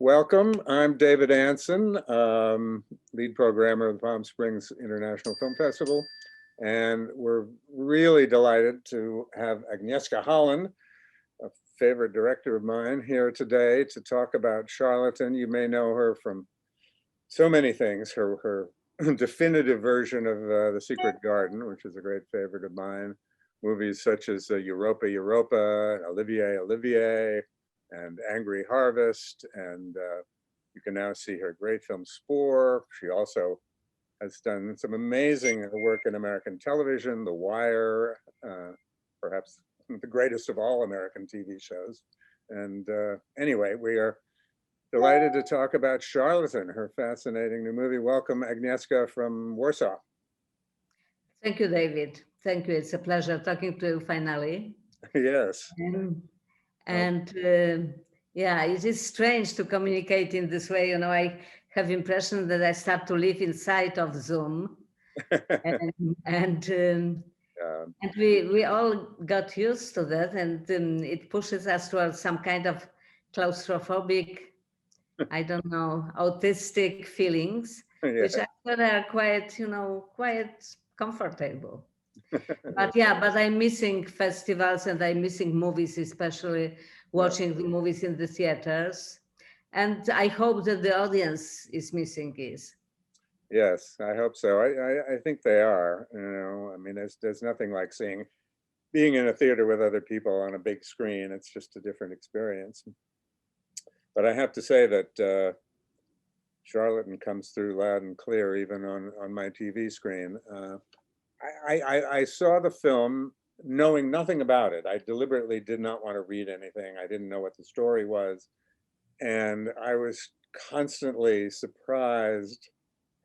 Welcome. I'm David Ansen, lead programmer of the Palm Springs International Film Festival. And we're really delighted to have Agnieszka Holland, a favorite director of mine, here today to talk about Charlatan. You may know her from so many things. Her definitive version of The Secret Garden, which is a great favorite of mine. Movies such as Europa, Europa, Olivier, Olivier, and Angry Harvest, and you can now see her great film Spore. She also has done some amazing work in American television, The Wire, perhaps the greatest of all American TV shows. And anyway, we are delighted to talk about Charlatan, her fascinating new movie. Welcome, Agnieszka from Warsaw. Thank you, David. Thank you. It's a pleasure talking to you finally. Yes. Yeah, it is strange to communicate in this way. You know, I have impression that I start to live inside of Zoom, and we all got used to that, and it pushes us towards some kind of claustrophobic, I don't know, autistic feelings, which actually are quite, quite comfortable. But I'm missing festivals and I'm missing movies, especially watching the movies in the theaters. And I hope that the audience is missing this. Yes, I hope so. I think they are. I mean, there's nothing like being in a theater with other people on a big screen. It's just a different experience. But I have to say that Charlatan comes through loud and clear, even on my TV screen. I saw the film knowing nothing about it. I deliberately did not want to read anything. I didn't know what the story was. And I was constantly surprised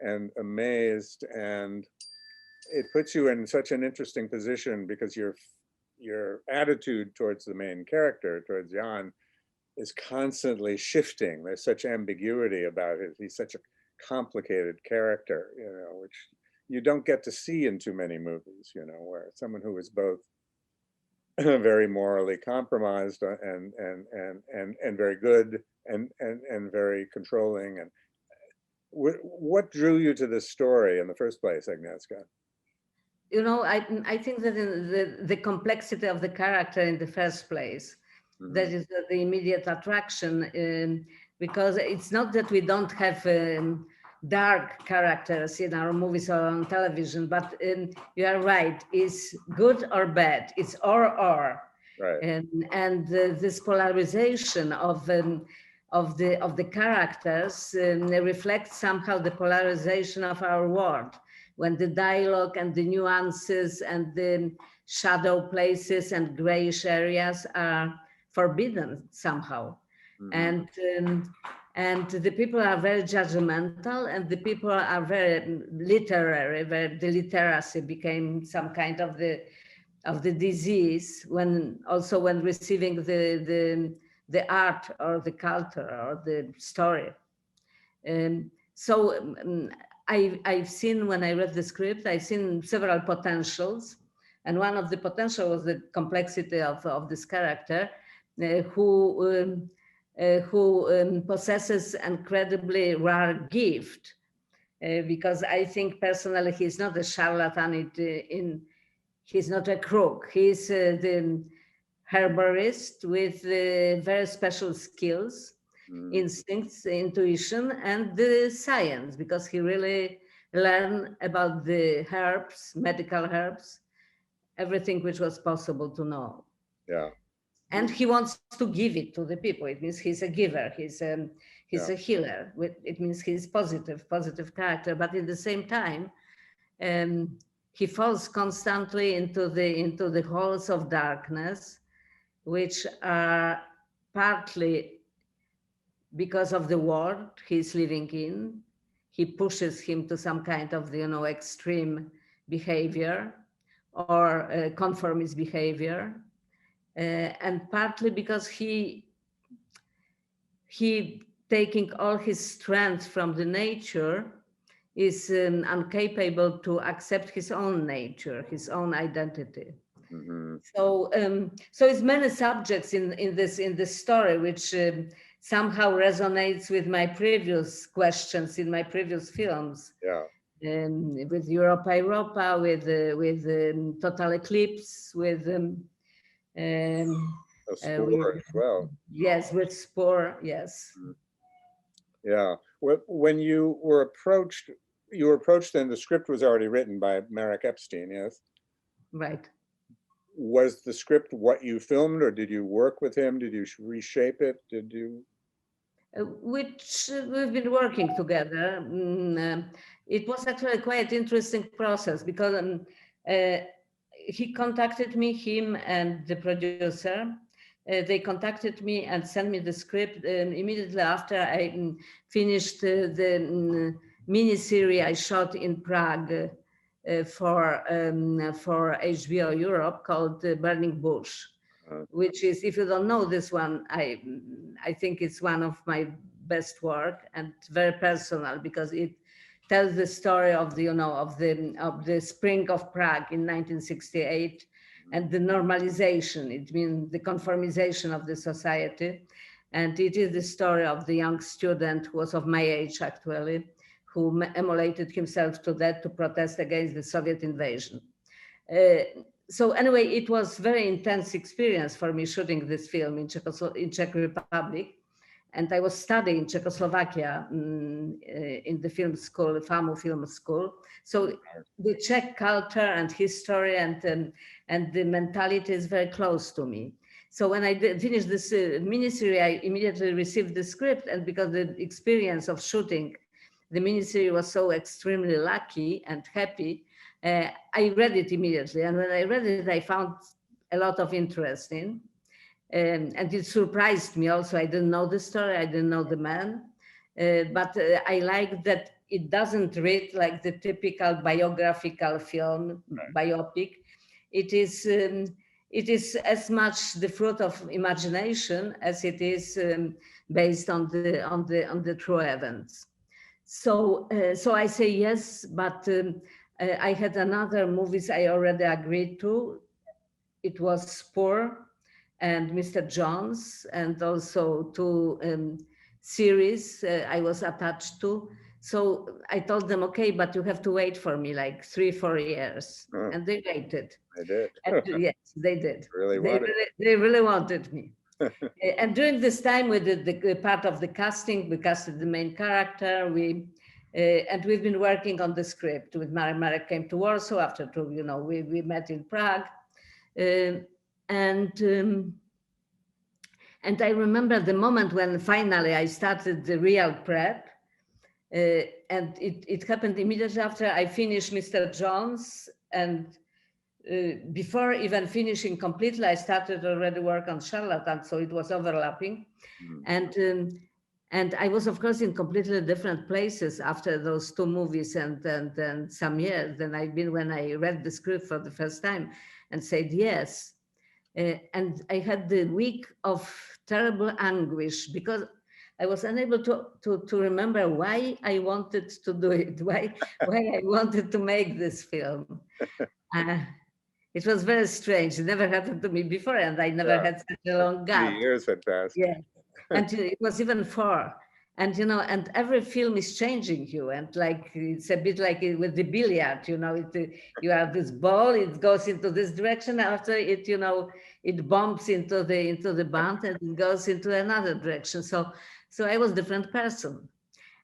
and amazed. And it puts you in such an interesting position because your attitude towards the main character, towards Jan, is constantly shifting. There's such ambiguity about it. He's such a complicated character, which you don't get to see in too many movies, where someone who is both very morally compromised and very good and very controlling. And what drew you to this story in the first place, Agnieszka? I think that in the complexity of the character in the first place, that is the immediate attraction, because it's not that we don't have dark characters in our movies or on television, but you are right, it's good or bad, it's or. Right. And this polarization of the characters reflects somehow the polarization of our world, when the dialogue and the nuances and the shadow places and grayish areas are forbidden somehow. And the people are very judgmental, and the people are very literary. The literacy became some kind of the disease when receiving the art or the culture or the story. I've seen, when I read the script, I've seen several potentials, and one of the potential was the complexity of this character, who possesses incredibly rare gift, because I think personally he's not a charlatan. He's not a crook. He's the herborist with very special skills, instincts, intuition, and the science, because he really learned about the herbs, medical herbs, everything which was possible to know. Yeah. And he wants to give it to the people. It means he's a giver. He's a healer. It means he's positive character. But at the same time, he falls constantly into the holes of darkness, which are partly because of the world he's living in. He pushes him to some kind of extreme behavior or conformist behavior. And partly because he taking all his strength from the nature is incapable to accept his own nature, his own identity. So it's many subjects in this story which somehow resonates with my previous questions in my previous films. Yeah. With Europa, with Total Eclipse, with A Spore as well. yes, with Spore, yes. Yeah. When you were approached, then the script was already written by Marek Epstein, yes? Right. Was the script what you filmed, or did you work with him? Did you reshape it? Did you? Which we've been working together. It was actually quite interesting process because he contacted me, him and the producer. They contacted me and sent me the script immediately after I finished the miniseries I shot in Prague for HBO Europe called Burning Bush, which is, if you don't know this one, I think it's one of my best work and very personal because it tells the story of the of the spring of Prague in 1968 and the normalization. It means the conformization of the society, and it is the story of the young student who was of my age actually, who immolated himself to death to protest against the Soviet invasion. So anyway, it was very intense experience for me shooting this film in Czech Republic, and I was studying Czechoslovakia in the film school, FAMU film school. So the Czech culture and history and the mentality is very close to me. So when I finished this miniseries, I immediately received the script, and because the experience of shooting the miniseries was so extremely lucky and happy, I read it immediately. And when I read it, I found a lot of interest in. And it surprised me also. I didn't know the story, I didn't know the man. But I like that it doesn't read like the typical biographical film, biopic. It is as much the fruit of imagination as it is based on the true events. So I say yes, but I had another movies I already agreed to. It was Spore and Mr. Jones, and also two series I was attached to. So I told them, okay, but you have to wait for me like 3-4 years. And they waited. They did. And, yes, they did. Really they really wanted me. And during this time, we did the part of the casting. We casted the main character. And we've been working on the script. With Marek came to Warsaw after we met in Prague, and I remember the moment when finally I started the real prep, and it happened immediately after I finished Mr. Jones, and before even finishing completely, I started already work on Charlatan, so it was overlapping, and I was, of course, in completely different places after those two movies and some years than I've been when I read the script for the first time and said yes. And I had the week of terrible anguish because I was unable to remember why I wanted to do it, why I wanted to make this film. It was very strange. It never happened to me before, and I never had such a long gap. 3 years had passed. Yeah, and it was even 4. And and every film is changing you, and like it's a bit like with the billiard. You have this ball, it goes into this direction. After it, it bumps into the band, and it goes into another direction. So I was a different person.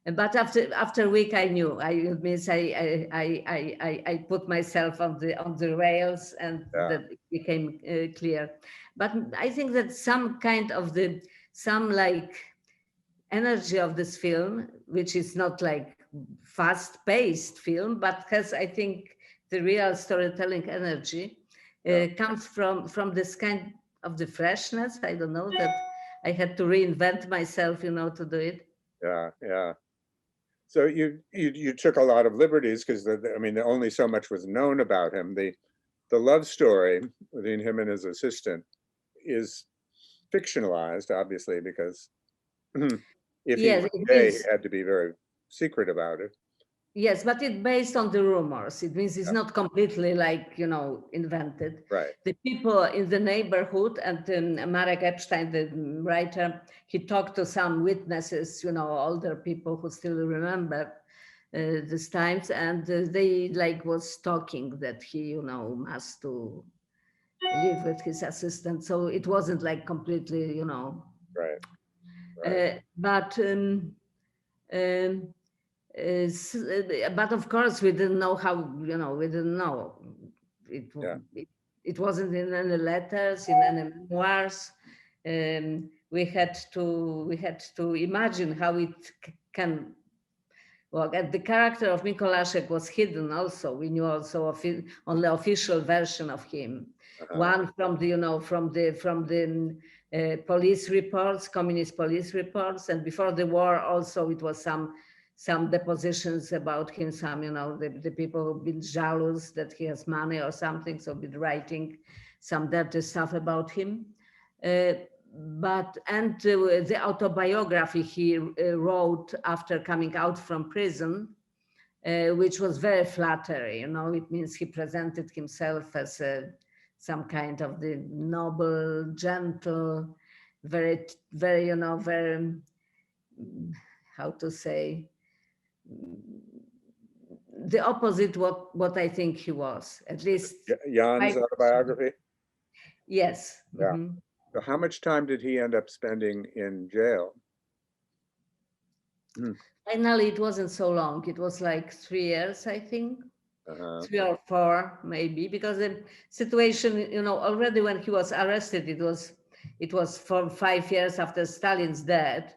But after a week, I knew. It means I put myself on the rails, and that became clear. But I think that some kind of some energy of this film, which is not like fast-paced film, but has, I think, the real storytelling energy, comes from this kind of the freshness. I don't know, that I had to reinvent myself, to do it. Yeah. So you took a lot of liberties because only so much was known about him. The love story between him and his assistant is fictionalized, obviously, because if he was gay, he had to be very secret about it. Yes, but it's based on the rumors. It means it's not completely like, invented. Right. The people in the neighborhood, and Marek Epstein, the writer, he talked to some witnesses, older people who still remember these times, and they like was talking that he, must to live with his assistant. So it wasn't like completely, Right. Right. but um, but of course we didn't know how, we didn't know. It, Yeah. it wasn't in any letters, in any memoirs. We had to imagine how it can work. And the character of Mikolaszek was hidden also. We knew also of it, only official version of him. One from the, police reports, communist police reports, and before the war also it was some depositions about him. Some, the people who've been jealous that he has money or something, so been writing some dirty stuff about him. The autobiography he wrote after coming out from prison, which was very flattering. It means he presented himself as some kind of the noble, gentle, very, very, very, how to say, the opposite what I think he was, at least. Jan's autobiography? Yes. Yeah. Mm-hmm. So how much time did he end up spending in jail? Finally, it wasn't so long. It was like 3 years, I think. 3 or 4 maybe, because the situation, already when he was arrested, it was for 5 years after Stalin's death.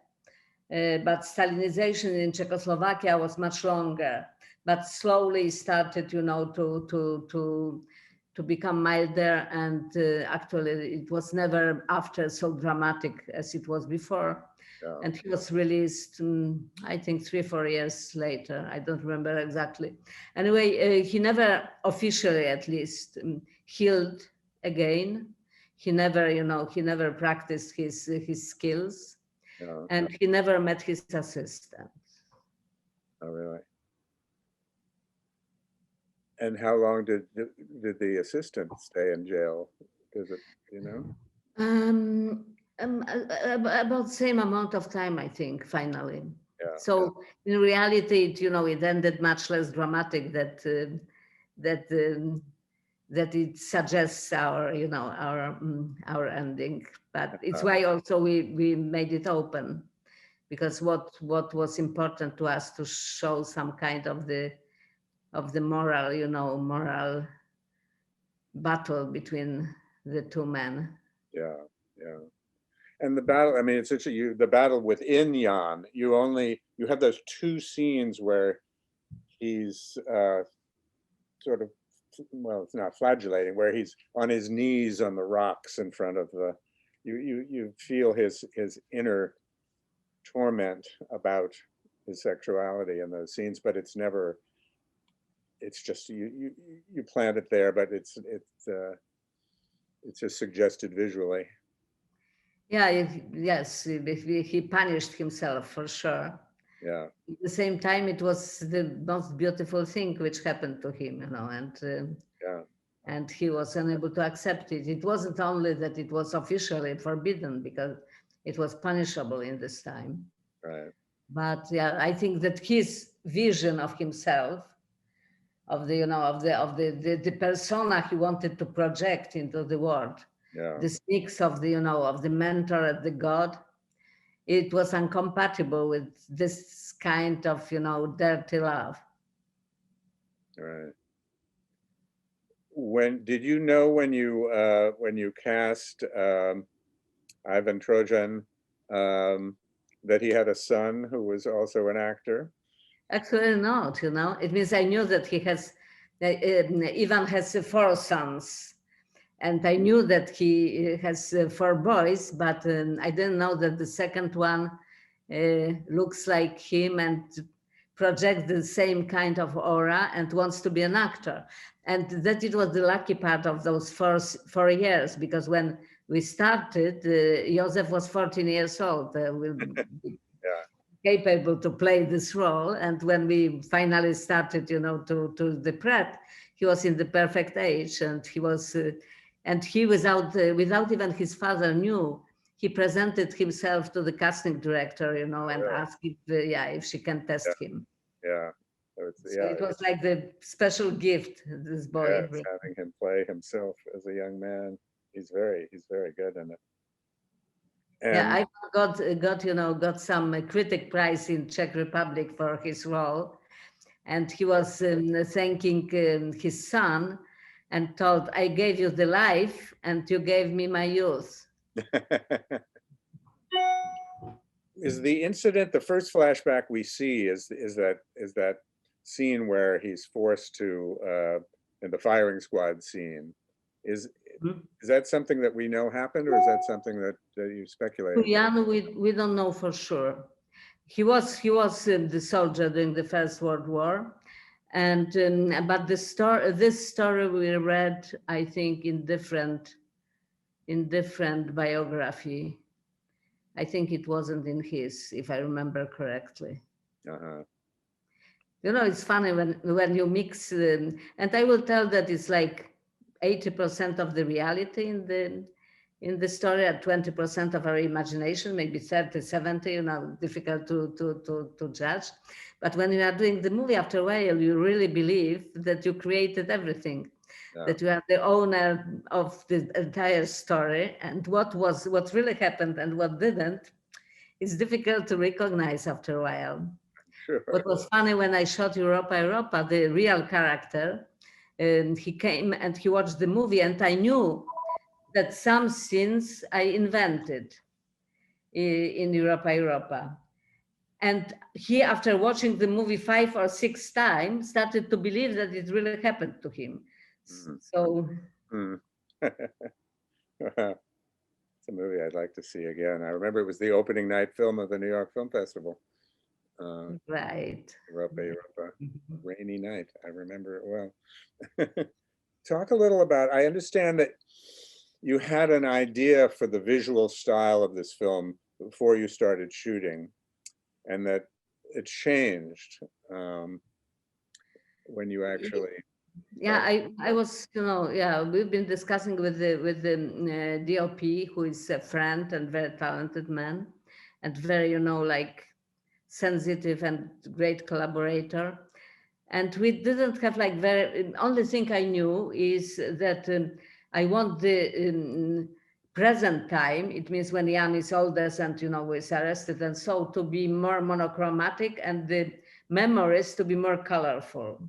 But Stalinization in Czechoslovakia was much longer, but slowly started, to become milder, and actually it was never after so dramatic as it was before. Yeah. And he was released, I think 3 or 4 years later. I don't remember exactly. Anyway, he never officially, at least, healed again. He never practiced his skills. Yeah. And he never met his assistant. Oh, really? And how long did the assistant stay in jail? Is it, about the same amount of time, I think, finally. Yeah. So in reality, it ended much less dramatic that it suggests our ending. But it's why also we made it open, because what was important to us to show some kind of the moral, moral battle between the two men. Yeah, yeah. And the battle, I mean, it's actually the battle within Jan. You have those 2 scenes where he's sort of, well, it's not flagellating, where he's on his knees on the rocks in front of the, you feel his inner torment about his sexuality in those scenes, but it's never, it's just you plant it there, but it's just suggested visually. Yeah, yes, he punished himself for sure. Yeah. At the same time, it was the most beautiful thing which happened to him, and he was unable to accept it. It wasn't only that it was officially forbidden, because it was punishable in this time. Right. But yeah, I think that his vision of himself, of the persona he wanted to project into the world, this mix of the mentor and the god, it was incompatible with this kind of dirty love. Right. When did you know, when you cast Ivan Trojan, that he had a son who was also an actor? Actually not, it means I knew that he has, Ivan has 4 sons, and I knew that he has 4 boys, but I didn't know that the second one looks like him and projects the same kind of aura and wants to be an actor. And that it was the lucky part of those 4 years, because when we started, Joseph was 14 years old. capable to play this role. And when we finally started, to the prep, he was in the perfect age, and he without even his father knew, he presented himself to the casting director, and Really? asked if she can Yeah. test him. Yeah. So So it was like the special gift this boy. it's having him play himself as a young man. He's very good in it. Yeah, And I got some critic prize in Czech Republic for his role, and he was thanking his son, and told, "I gave you the life, and you gave me my youth." is the incident the first flashback we see is that scene where he's forced to in the firing squad scene is Hmm? is that something that we know happened, or is that something that you speculate about? Jan, we don't know for sure. He was the soldier during the First World War, and but this story we read, I think, in different biography. I think it wasn't in his, if I remember correctly. Uh-huh. It's funny when you mix, and I will tell that it's like 80% of the reality in the story, and 20% of our imagination, maybe 30, 70, difficult to judge. But when you are doing the movie, after a while, you really believe that you created everything, Yeah. that you are the owner of the entire story, and what really happened and what didn't is difficult to recognize after a while. Sure. What was funny, when I shot Europa, the real character, he came and he watched the movie, and I knew that some scenes I invented in Europa. And he, after watching the movie 5 or 6 times, started to believe that it really happened to him. Mm. So Mm. It's a movie I'd like to see again. I remember it was the opening night film of the New York Film Festival. right. Europa, rainy night. I remember it well. Talk a little about, I understand that you had an idea for the visual style of this film before you started shooting, and that it changed when you actually. Yeah, I was, we've been discussing with the DOP, who is a friend and very talented man, and very, like, sensitive and great collaborator. And we didn't have like only thing I knew is that I want the present time. It means when Jan is oldest and, was arrested, and so to be more monochromatic, and the memories to be more colorful.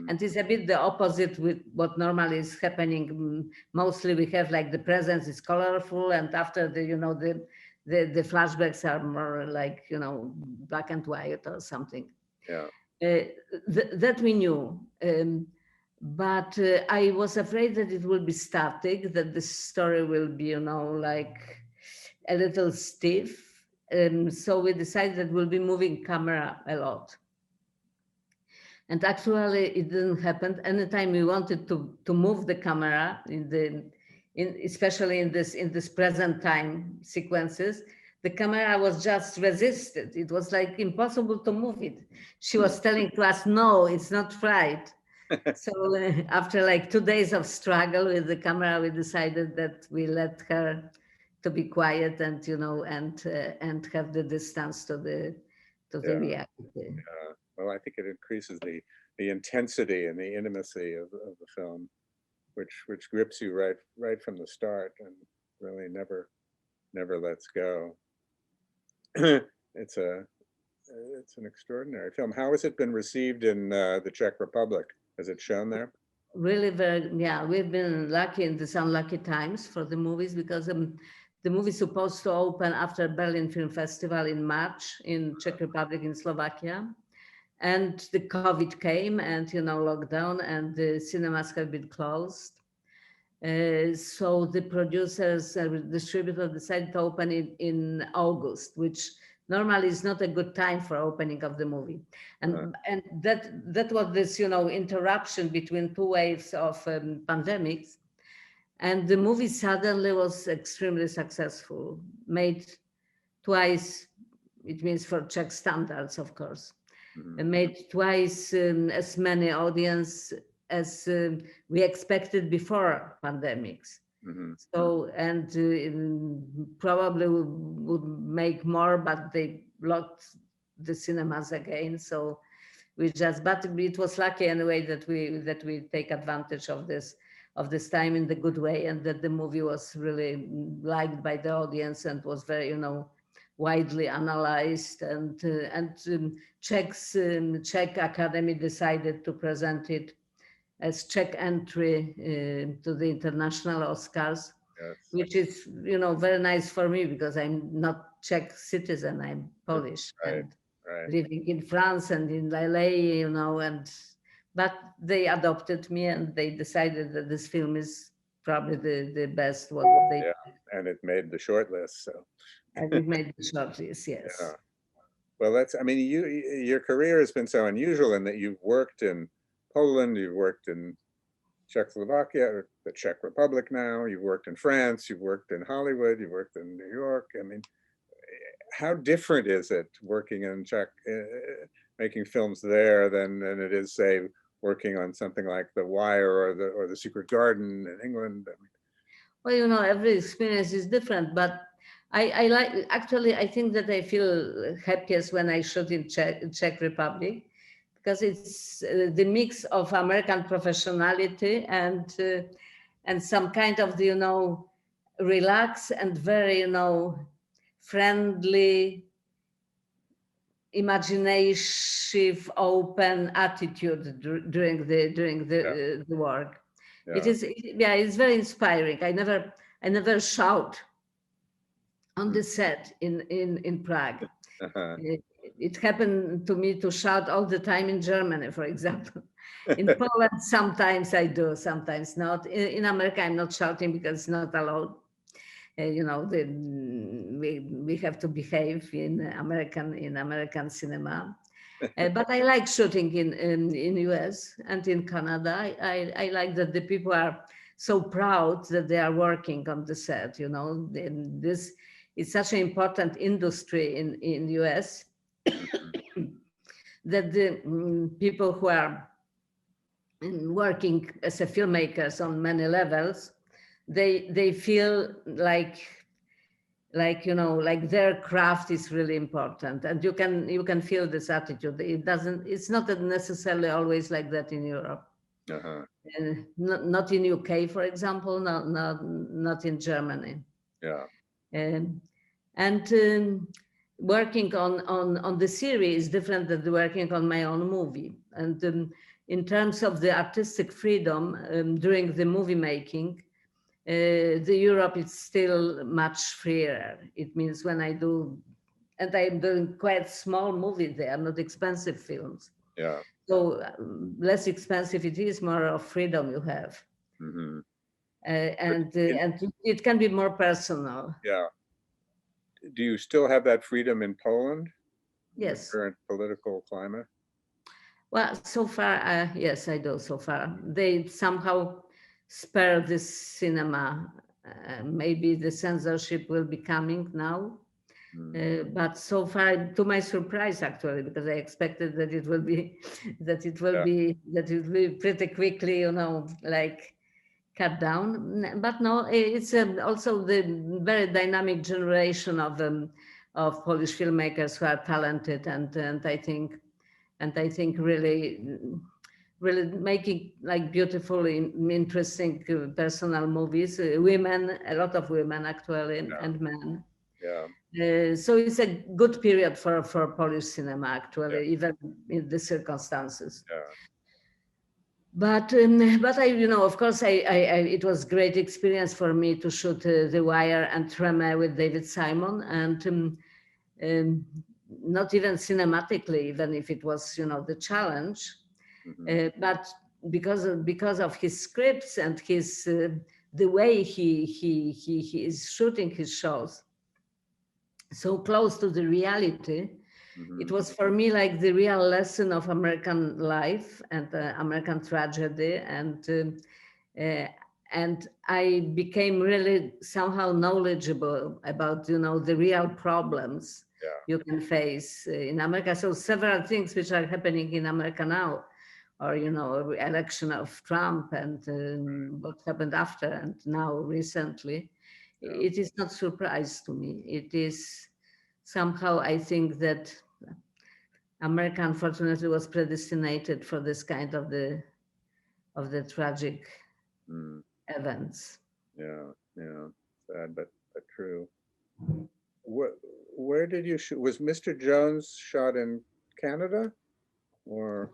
And it's a bit the opposite with what normally is happening. Mostly we have like the present is colorful, and after the flashbacks are more like, black and white or something. Yeah. That we knew. But I was afraid that it will be static, that the story will be, like a little stiff. So we decided that we'll be moving camera a lot. And actually, it didn't happen. Anytime we wanted to move the camera especially in this present time sequences, the camera was just resisted. It was like impossible to move it. She was telling to us, "No, it's not right." So after like 2 days of struggle with the camera, we decided that we let her to be quiet, and and have the distance to the reality. Well, I think it increases the intensity and the intimacy of the film, which grips you right from the start and really never lets go. It's an extraordinary film. How has it been received in the Czech Republic? Has it shown there? Really we've been lucky in these unlucky times for the movies, because the movie is supposed to open after Berlin Film Festival in March in Czech Republic, in Slovakia. And the COVID came, and, lockdown, and the cinemas have been closed. So the producers and distributors decided to open it in August, which normally is not a good time for opening of the movie. And that was this, interruption between 2 waves of pandemics. And the movie suddenly was extremely successful, made twice it means for Czech standards, of course, Mhm. made twice as many audience as we expected before pandemics. Mhm. So, and probably would make more, but they locked the cinemas again. So we just, but it was lucky anyway that we take advantage of this time in the good way, and that the movie was really liked by the audience and was very, widely analyzed. And Czech Academy decided to present it as Czech entry to the international Oscars, Yes. which is, very nice for me because I'm not Czech citizen, I'm Polish Right. and Right. living in France and in LA, but they adopted me and they decided that this film is probably the best what they, Yeah. And it made the short list. So and it made the shortlist, yeah. yes. Well, I mean, your career has been so unusual in that you've worked in Poland, you've worked in Czechoslovakia, or the Czech Republic now, you've worked in France, you've worked in Hollywood, you've worked in New York. I mean, how different is it working in Czech, making films there than it is, say, working on something like The Wire or the Secret Garden in England? I mean, Well, every experience is different, but I like, actually, I think that I feel happiest when I shoot in Czech Republic, because it's the mix of American professionality and some kind of, relaxed and very, friendly, imaginative, open attitude during the work. yeah. Yeah, it's very inspiring. I never shout on the set in Prague. Uh-huh. It happened to me to shout all the time in Germany, for example. In Poland, sometimes I do, sometimes not. In America, I'm not shouting because it's not allowed. We have to behave in American cinema. But I like shooting in US and in Canada. I like that the people are so proud that they are working on the set. This is such an important industry in US that the people who are working as a filmmakers on many levels, they feel like their craft is really important, and you can feel this attitude. It's not necessarily always like that in Europe. Uh-huh. Not in UK, for example, not in Germany. Yeah. Um, and working on the series is different than working on my own movie. And in terms of the artistic freedom during the movie making, the Europe is still much freer. It means when I do, and I'm doing quite small movies, they are not expensive films. Yeah. So less expensive it is, more of freedom you have. Hmm. And it can be more personal. Yeah. Do you still have that freedom in Poland in the Yes. current political climate? Well, so far, yes, I do. So far, they somehow spare this cinema. Maybe the censorship will be coming now. But so far, to my surprise, actually, because I expected that it will be, that it will Yeah. be, that it will be pretty quickly, like cut down. But no, it's also the very dynamic generation of Polish filmmakers who are talented, and I think really making like beautiful, interesting, personal movies. Women, a lot of women actually, and men. Yeah. So it's a good period for Polish cinema, Yeah. actually, even in the circumstances. Yeah. But I, of course, it was great experience for me to shoot The Wire and Treme with David Simon, and um, not even cinematically, even if it was, the challenge, Hmm. but because of his scripts and his the way he is shooting his shows so close to the reality. Hmm. It was for me like the real lesson of American life and American tragedy, uh, and I became really somehow knowledgeable about the real problems you can face in America. So several things which are happening in America now, or election of Trump and what happened after and now recently, it is not surprise to me. It is somehow, I think that America unfortunately was predestinated for this kind of the tragic events. Yeah, sad but true. Where did you shoot? Was Mr. Jones shot in Canada, or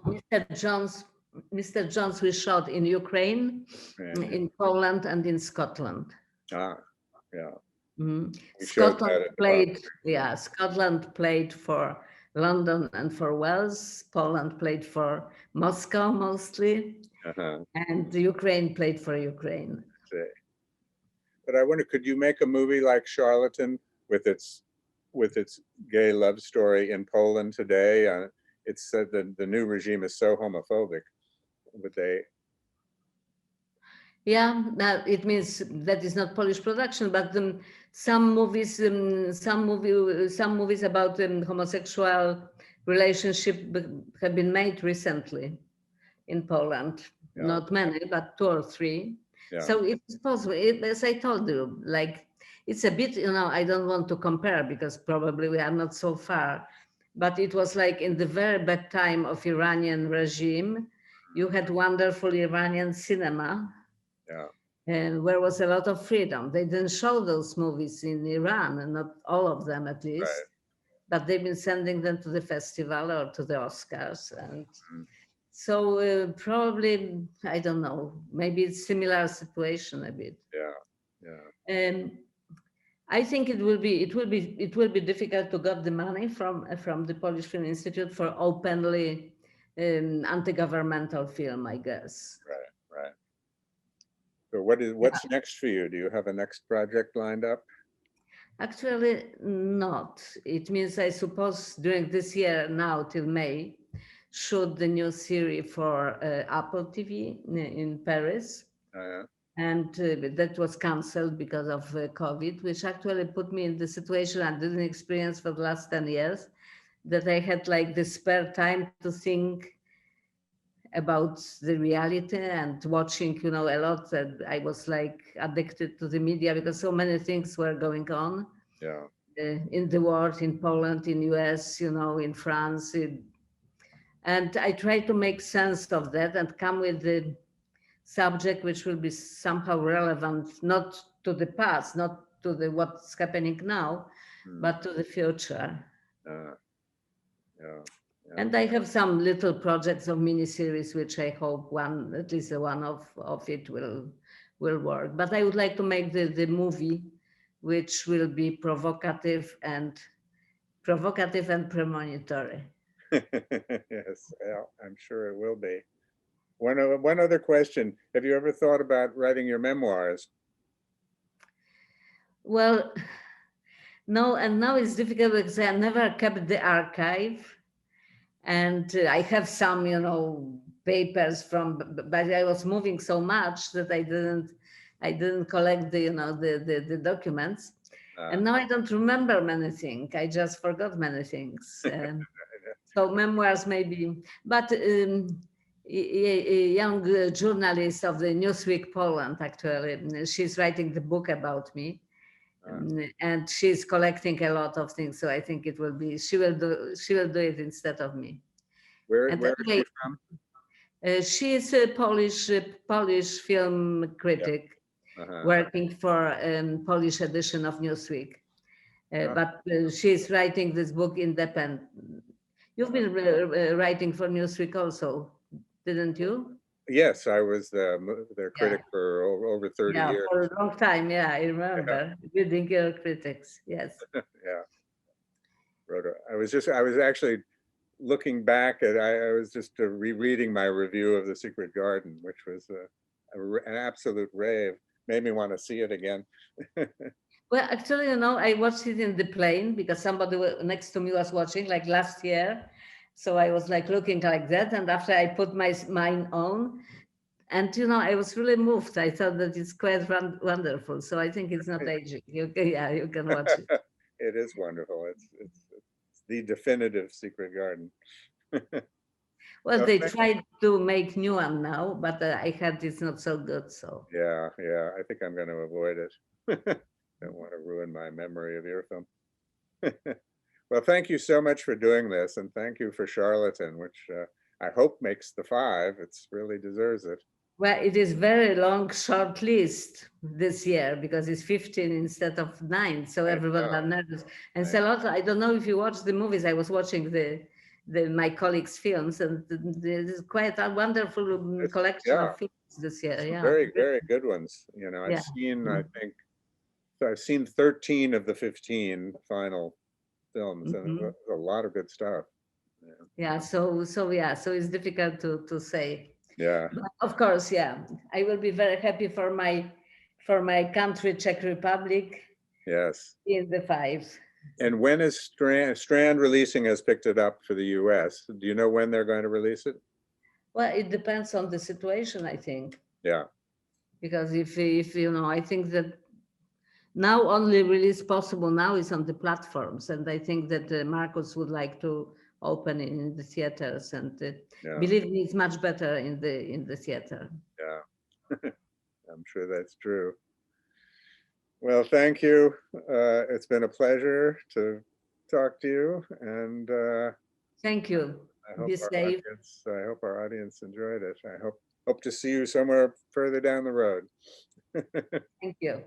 Mr. Jones we shot in Ukraine, in Poland, and in Scotland. Yeah. Scotland played for London and for Wales. Poland played for Moscow mostly, and Ukraine played for Ukraine. But I wonder, could you make a movie like Charlatan with its gay love story in Poland today? It's said that the new regime is so homophobic. Would they? Yeah, it means that is not Polish production, but some movies about homosexual relationship have been made recently in Poland. Yeah. Not many, but 2 or 3. Yeah. So it's possible. As I told you, like it's a bit, I don't want to compare because probably we are not so far, but it was like in the very bad time of Iranian regime, you had wonderful Iranian cinema. Yeah. And where was a lot of freedom. They didn't show those movies in Iran, and not all of them at least, right. But they've been sending them to the festival or to the Oscars. And so probably, I don't know, maybe it's similar situation a bit. Yeah. I think it will be difficult to get the money from the Polish Film Institute for openly anti-governmental film, I guess. Right. So what's next for you? Do you have a next project lined up? Actually, not. It means, I suppose, during this year now till May, shoot the new series for Apple TV in Paris. And that was cancelled because of COVID, which actually put me in the situation I didn't experience for the last 10 years, that I had like the spare time to think about the reality and watching, a lot. And I was like addicted to the media because so many things were going on in the world, in Poland, in US, in France. And I tried to make sense of that and come with the subject which will be somehow relevant, not to the past, not to what's happening now, but to the future. And I have some little projects of miniseries, which I hope at least one of it will work. But I would like to make the movie, which will be provocative and premonitory. Yes, I'm sure it will be. One other question. Have you ever thought about writing your memoirs? Well, no, and now it's difficult because I never kept the archive. And I have some, papers but I was moving so much that I didn't collect the documents. And now I don't remember many things. I just forgot many things. So memoirs maybe, but a young journalist of the Newsweek Poland, actually, she's writing the book about me. And she's collecting a lot of things, so I think it will be she will do it instead of me. Where is she from? She is a Polish film critic, working for Polish edition of Newsweek. But she's writing this book independent. You've been writing for Newsweek also, didn't you? Yes, I was their critic for over 30 years. For a long time. Yeah, I remember reading your critics. Yes. I was actually looking back at. I was just rereading my review of The Secret Garden, which was an absolute rave. Made me want to see it again. Well, actually, I watched it in the plane because somebody next to me was watching, like last year. So I was like looking like that. And after I put mine on, and I was really moved. I thought that it's quite wonderful. So I think it's not aging. You can watch it. It is wonderful. It's the definitive secret garden. Well, Oh, they tried to make new one now, but I heard it's not so good. So yeah, I think I'm going to avoid it. Don't want to ruin my memory of your film. Well, thank you so much for doing this, and thank you for Charlatan, which I hope makes the 5. It's really deserves it. well, it is very long short list this year because it's 15 instead of 9. So everyone are nervous. And Charlotte, I don't know if you watched the movies. I was watching my colleagues' films, and there's quite a wonderful collection of films this year. Yeah, very, very good ones. You know, I've seen, I think, I've seen 13 of the 15 final films, and there's a lot of good stuff. So it's difficult to say. Yeah. But of course, I will be very happy for my country, Czech Republic. Yes. In the 5. And when is Strand Releasing has picked it up for the US? Do you know when they're going to release it? Well, it depends on the situation, I think. Yeah. Because if you know, I think that now only release possible now is on the platforms, and I think that Marcus would like to open in the theaters, and believe me, it's much better in the theater. Yeah, I'm sure that's true. Well, thank you. It's been a pleasure to talk to you, and thank you. Be safe. I hope our audience enjoyed it. I hope to see you somewhere further down the road. Thank you.